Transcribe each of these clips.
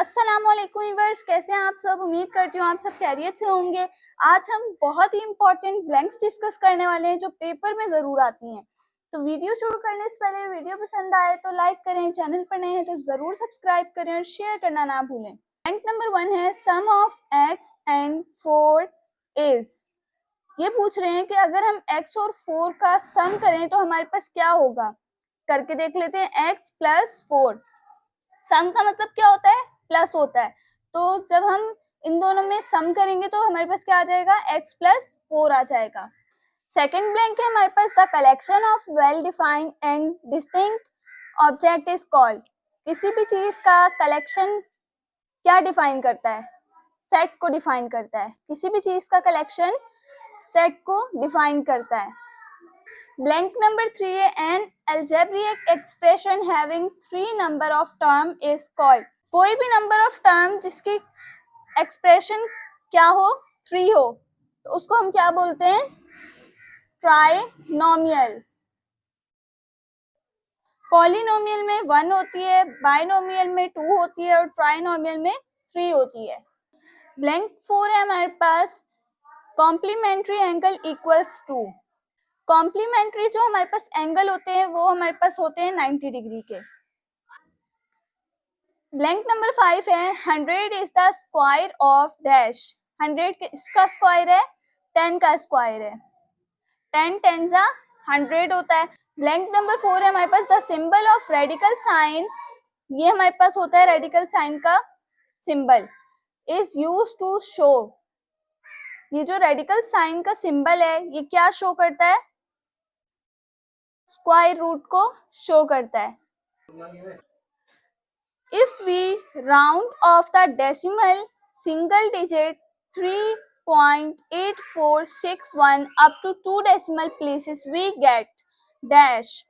अस्सलामुअलैकुम व्यूअर्स, कैसे हैं आप सब। उम्मीद करती हूँ आप सब खैरियत से होंगे। आज हम बहुत ही इंपॉर्टेंट ब्लैंक्स डिस्कस करने वाले हैं जो पेपर में जरूर आती हैं। तो वीडियो शुरू करने से पहले वीडियो पसंद आए तो लाइक करें, चैनल पर नए हैं तो जरूर सब्सक्राइब करें और शेयर करना ना भूलें। ब्लैंक नंबर 1 है सम ऑफ एक्स एंड 4 इज। ये पूछ रहे हैं कि अगर हम x और 4 का सम करें तो हमारे पास क्या होगा। करके देख लेते हैं। x प्लस 4, सम का मतलब क्या होता है, प्लस होता है। तो जब हम इन दोनों में सम करेंगे तो हमारे पास क्या आ जाएगा, x प्लस 4 आ जाएगा। सेकेंड ब्लैंक है हमारे पास, the collection of well defined and distinct object is called. किसी भी चीज का कलेक्शन क्या डिफाइन करता है, सेट को डिफाइन करता है। किसी भी चीज का कलेक्शन सेट को डिफाइन करता है। ब्लैंक नंबर 3 है N algebraic expression having 3 number of term is called। कोई भी नंबर ऑफ टर्म जिसकी एक्सप्रेशन क्या हो, 3 हो, तो उसको हम क्या बोलते हैं, ट्राइनोमियल। पॉलिनोमियल में 1 होती है, बाइनोमियल में 2 होती है और ट्राइनोमियल में 3 होती है। ब्लैंक 4 है हमारे पास, complementary angle equals to. Complementary जो हमारे पास एंगल होते हैं वो हमारे पास होते हैं 90 डिग्री के। ब्लैंक नंबर 5 है 100 is the square of dash. 100 इसका स्क्वायर है, 10 का स्क्वायर है, 10 10 जा 100 होता है। ब्लैंक नंबर 4 है हमारे पास, the symbol of radical sign. ये हमारे पास होता है रेडिकल साइन का symbol, is use to show. ये जो रेडिकल साइन का सिंबल है ये क्या शो करता है, स्क्वायर रूट को शो करता है। If we round off the decimal single digit 3.8461 up to 2 decimal places we get dash।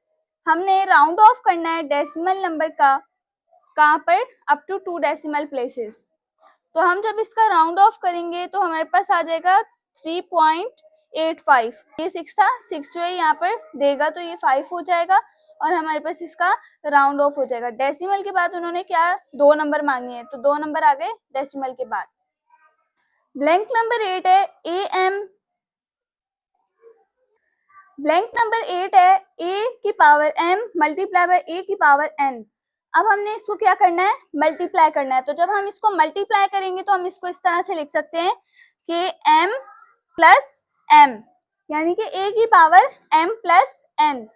हमने राउंड ऑफ करना है डेसिमल नंबर का, कहाँ पर, अप टू 2 डेसिमल प्लेसेस। तो हम जब इसका राउंड ऑफ करेंगे तो हमारे पास आ जाएगा 3.85। ये 6 था, 6 जो है यहाँ पर देगा तो ये 5 हो जाएगा और हमारे पास इसका राउंड ऑफ हो जाएगा। डेसिमल के बाद उन्होंने क्या, 2 नंबर मांगे हैं तो 2 नंबर आ गए डेसिमल के बाद। ब्लैंक नंबर 8 है am। ब्लैंक नंबर 8 है a की power m multiply by a की पावर n। अब हमने इसको क्या करना है, मल्टीप्लाई करना है। तो जब हम इसको मल्टीप्लाई करेंगे तो हम इसको इस तरह से लिख सकते हैं कि m प्लस m, यानी कि a की पावर m प्लस n।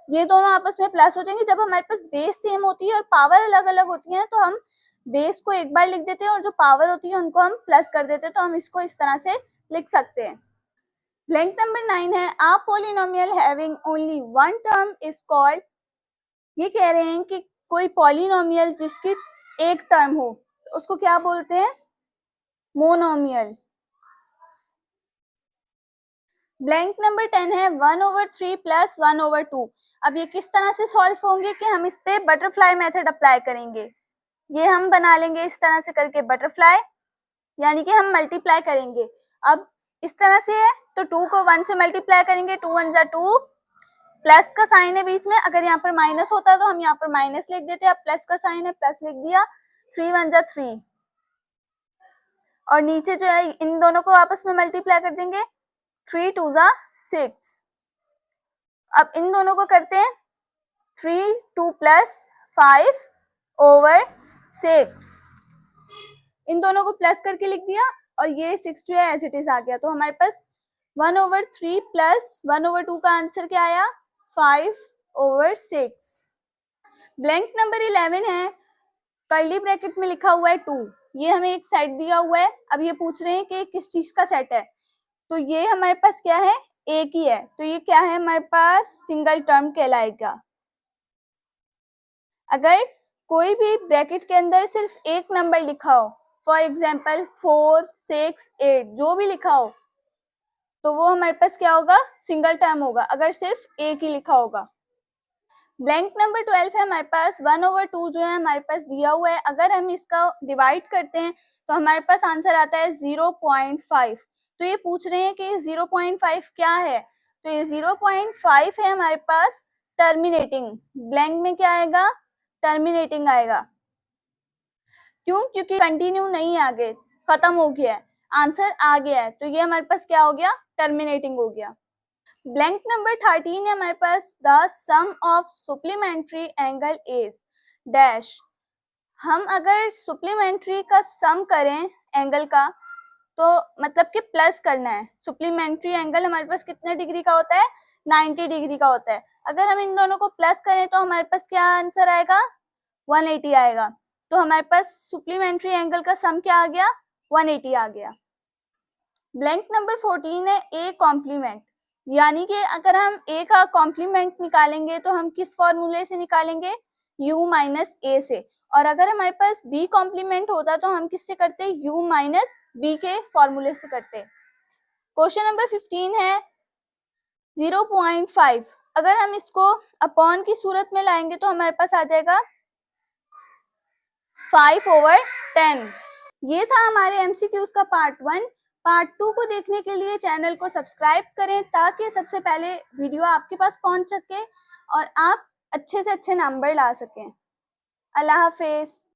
ये दोनों आपस में प्लस हो जाएंगे। जब हमारे पास बेस सेम होती है और पावर अलग अलग होती है तो हम बेस को एक बार लिख देते हैं और जो पावर होती है उनको हम प्लस कर देते हैं। तो हम इसको इस तरह से लिख सकते हैं। ब्लैंक नंबर 9 है a polynomial having only one term is called. ये कह रहे हैं कि कोई पॉलिनोमियल जिसकी एक टर्म हो तो उसको क्या बोलते हैं, मोनोमियल। ब्लैंक नंबर 10 है 1/3 प्लस 1/2। अब ये किस तरह से सॉल्व होंगे कि हम इस पे बटरफ्लाई मेथड अप्लाई करेंगे। ये हम बना लेंगे इस तरह से करके बटरफ्लाई, यानी कि हम मल्टीप्लाई करेंगे। अब इस तरह से है तो 2 को 1 से मल्टीप्लाई करेंगे, 2 1 जा 2, प्लस का साइन है बीच में, अगर यहाँ पर माइनस होता है तो हम यहाँ पर माइनस लिख देते हैं। अब प्लस का साइन है, प्लस लिख दिया, 3 1 जा 3 और नीचे जो है इन दोनों को आपस में मल्टीप्लाई कर देंगे, 3 2 जा 6। अब इन दोनों को करते हैं 3 2 प्लस 5/6। इन दोनों को प्लस करके लिख दिया और ये 6 जो है एज इट इज आ गया। तो हमारे पास 1/3 प्लस 1/2 का आंसर क्या आया, 5/6। ब्लैंक नंबर 11 है, कर्ली ब्रैकेट में लिखा हुआ है 2। ये हमें एक सेट दिया हुआ है। अब ये पूछ रहे हैं कि किस चीज का सेट है। तो ये हमारे पास क्या है, एक ही है, तो ये क्या है हमारे पास, सिंगल टर्म कहलाएगा। अगर कोई भी ब्रैकेट के अंदर सिर्फ एक नंबर लिखा हो, फॉर एग्जाम्पल 4 6 8 जो भी लिखा हो, तो वो हमारे पास क्या होगा, सिंगल टर्म होगा अगर सिर्फ एक ही लिखा होगा। ब्लैंक नंबर 12 है हमारे पास, 1/2 जो है हमारे पास दिया हुआ है। अगर हम इसका डिवाइड करते हैं तो हमारे पास आंसर आता है 0.5। तो ये पूछ रहे हैं कि 0.5 क्या है, तो ये 0.5 है हमारे पास टर्मिनेटिंग। ब्लैंक में क्या आएगा, टर्मिनेटिंग आएगा। क्यों? क्योंकि कंटिन्यू नहीं है, आगे खत्म हो गया है, आंसर आ गया है, तो ये हमारे पास क्या हो गया? टर्मिनेटिंग हो गया। ब्लैंक नंबर 13 है हमारे पास, the sum of supplementary angle is dash. हम अगर सुप्लीमेंट्री का सम करें एंगल का, तो मतलब कि प्लस करना है। सुप्लीमेंट्री एंगल हमारे पास कितने डिग्री का होता है? 90 डिग्री का होता है। अगर हम इन दोनों को प्लस करें तो हमारे पास क्या आंसर आएगा? 180 आएगा। तो हमारे पास सुप्लीमेंट्री एंगल का सम क्या आ गया? 180 आ गया। ब्लैंक नंबर 14 है ए कॉम्प्लीमेंट, यानी कि अगर हम ए का कॉम्प्लीमेंट निकालेंगे तो हम किस फॉर्मूले से निकालेंगे? u माइनस ए से। और अगर हमारे पास बी कॉम्प्लीमेंट होता तो हम किससे करते? u माइनस बी के फॉर्मूले से करते। क्वेश्चन नंबर 15 है 0.5, अगर हम इसको अपॉन की सूरत में लाएंगे तो हमारे पास आ जाएगा 5/10। ये था हमारे एमसीक्यूज का पार्ट 1। पार्ट 2 को देखने के लिए चैनल को सब्सक्राइब करें ताकि सबसे पहले वीडियो आपके पास पहुंच सके और आप अच्छे से अच्छे नंबर ला सकें। अल्लाह हाफिज।